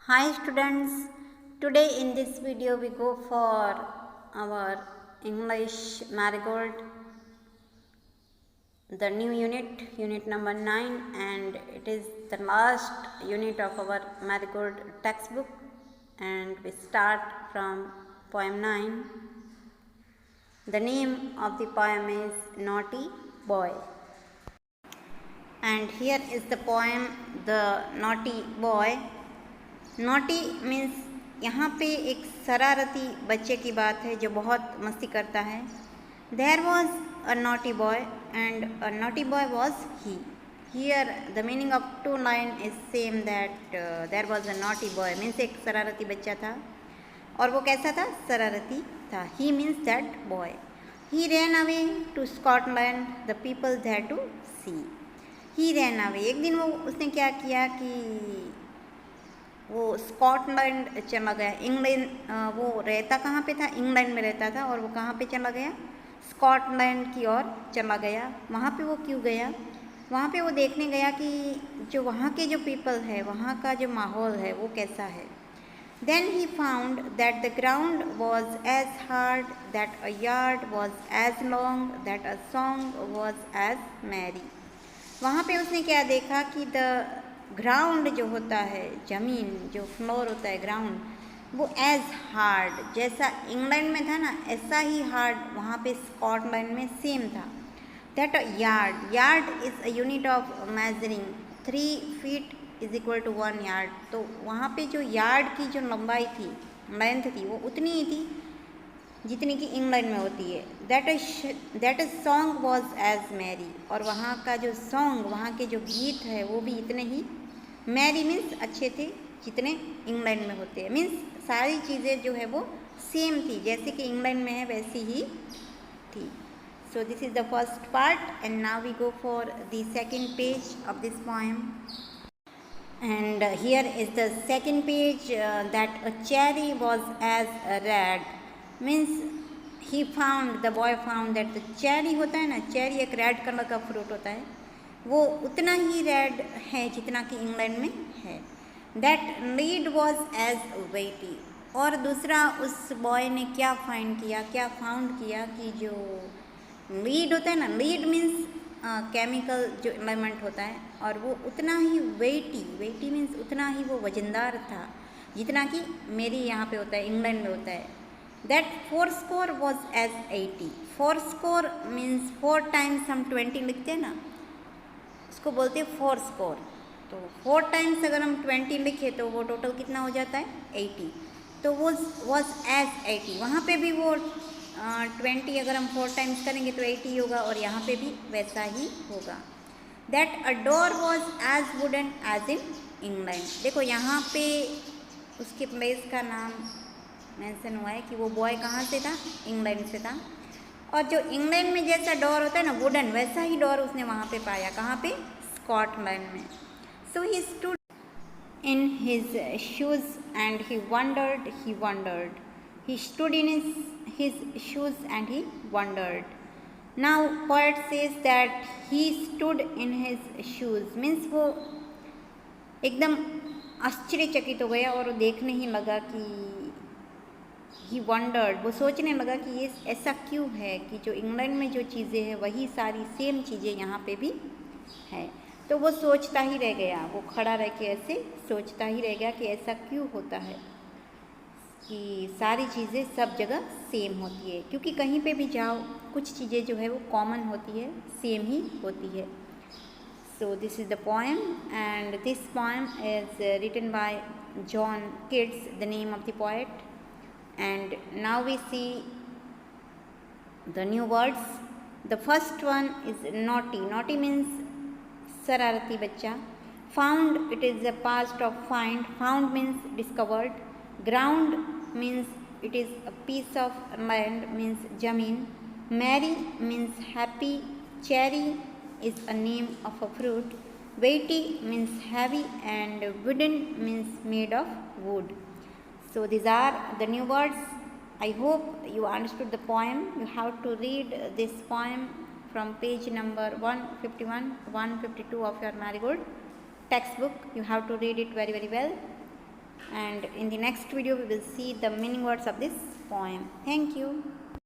Hi students, today in this video we go for our English Marigold, the new unit number 9, and it is the last unit of our Marigold textbook, and we start from poem 9. The name of the poem is Naughty Boy. And here is the poem, The Naughty Boy. Naughty means यहाँ पे एक शरारती बच्चे की बात है जो बहुत मस्ती करता है. There was a naughty boy and a naughty boy was he. Here the meaning of two line is same that there was a naughty boy means एक शरारती बच्चा था और वो कैसा था, शरारती था. He means that boy. He ran away to Scotland the people there to see. He ran away, एक दिन वो उसने क्या किया कि वो स्कॉटलैंड चला गया. इंग्लैंड, वो रहता कहाँ पे था, इंग्लैंड में रहता था और वो कहाँ पे चला गया, स्कॉटलैंड की ओर चला गया. वहाँ पे वो क्यों गया, वहाँ पे वो देखने गया कि जो वहाँ के जो पीपल है, वहाँ का जो माहौल है वो कैसा है. Then he found that the ground was as hard, that a yard was as long, that a song was as merry. वहाँ पे उसने क्या देखा कि द ग्राउंड जो होता है, ज़मीन जो फ्लोर होता है, ग्राउंड, वो एज हार्ड, जैसा इंग्लैंड में था ना ऐसा ही हार्ड वहाँ पे स्कॉटलैंड में सेम था. That yard, yard is a unit of measuring. 3 feet is equal to 1 yard. तो वहाँ पे जो यार्ड की जो लंबाई थी, लेंथ थी, वो उतनी ही थी जितनी कि इंग्लैंड में होती है. That is song was as merry. और वहाँ का जो सॉन्ग, वहाँ के जो गीत है वो भी इतने ही, मैरी मीन्स अच्छे थे, जितने इंग्लैंड में होते हैं. मीन्स सारी चीज़ें जो है वो सेम थी, जैसे कि इंग्लैंड में है वैसी ही थी. So this is the first part and now we go for the second page of this poem. And here is the second page, that a cherry was as red. Means he found, the boy found that the cherry होता है ना, cherry एक red colour का fruit होता है, वो उतना ही red है जितना कि इंग्लैंड में है. दैट लीड वॉज एज वेटी. और दूसरा उस बॉय ने क्या फाइंड किया, क्या फाउंड किया कि जो लीड होता है ना, लीड मीन्स केमिकल जो एलिमेंट होता है, और वो उतना ही वेटी, वेटी मीन्स उतना ही वो वजनदार था जितना कि मेरी यहाँ पे होता है, इंग्लैंड में होता है. That 4 score was as 80. 4 score means 4 times हम 20 लिखते हैं ना, उसको बोलते हैं 4 score. तो 4 times अगर हम 20 लिखे तो वो टोटल कितना हो जाता है, 80. तो वो वॉज एज 80. वहाँ पे भी वो 20 अगर हम 4 times करेंगे तो 80 होगा, और यहाँ पे भी वैसा ही होगा. That a door was as wooden as in England. देखो यहाँ पे उसके प्लेस का नाम मेंशन हुआ है कि वो बॉय कहाँ से था, इंग्लैंड से था. और जो इंग्लैंड में जैसा डोर होता है ना, वुडन, वैसा ही डोर उसने वहाँ पे पाया. कहाँ पे, स्कॉटलैंड में. So he stood in his shoes and he wondered. He stood in his shoes and he wondered. Now poet says that he stood in his shoes means वो एकदम आश्चर्यचकित हो गया और वो देखने ही लगा कि ही वंडर्ड, वो सोचने लगा कि ये ऐसा क्यों है कि जो इंग्लैंड में जो चीज़ें हैं वही सारी सेम चीज़ें यहाँ पे भी है. तो वो सोचता ही रह गया, वो खड़ा रह के ऐसे सोचता ही रह गया कि ऐसा क्यों होता है कि सारी चीज़ें सब जगह सेम होती है. क्योंकि कहीं पे भी जाओ कुछ चीज़ें जो है वो कॉमन होती है, सेम ही होती है. So this is the poem and this poem is written by John Keats, the name of the poet. And now we see the new words. The first one is naughty. Naughty means शरारती बच्चा. Found, it is a past of find. Found means discovered. Ground means it is a piece of land, means ज़मीन. Merry means happy. Cherry is a name of a fruit. Weighty means heavy, and wooden means made of wood. So these are the new words. I hope you understood the poem. You have to read this poem from page number 151, 152 of your Marigold textbook. You have to read it very, very well. and in the next video we will see the meaning words of this poem. Thank you.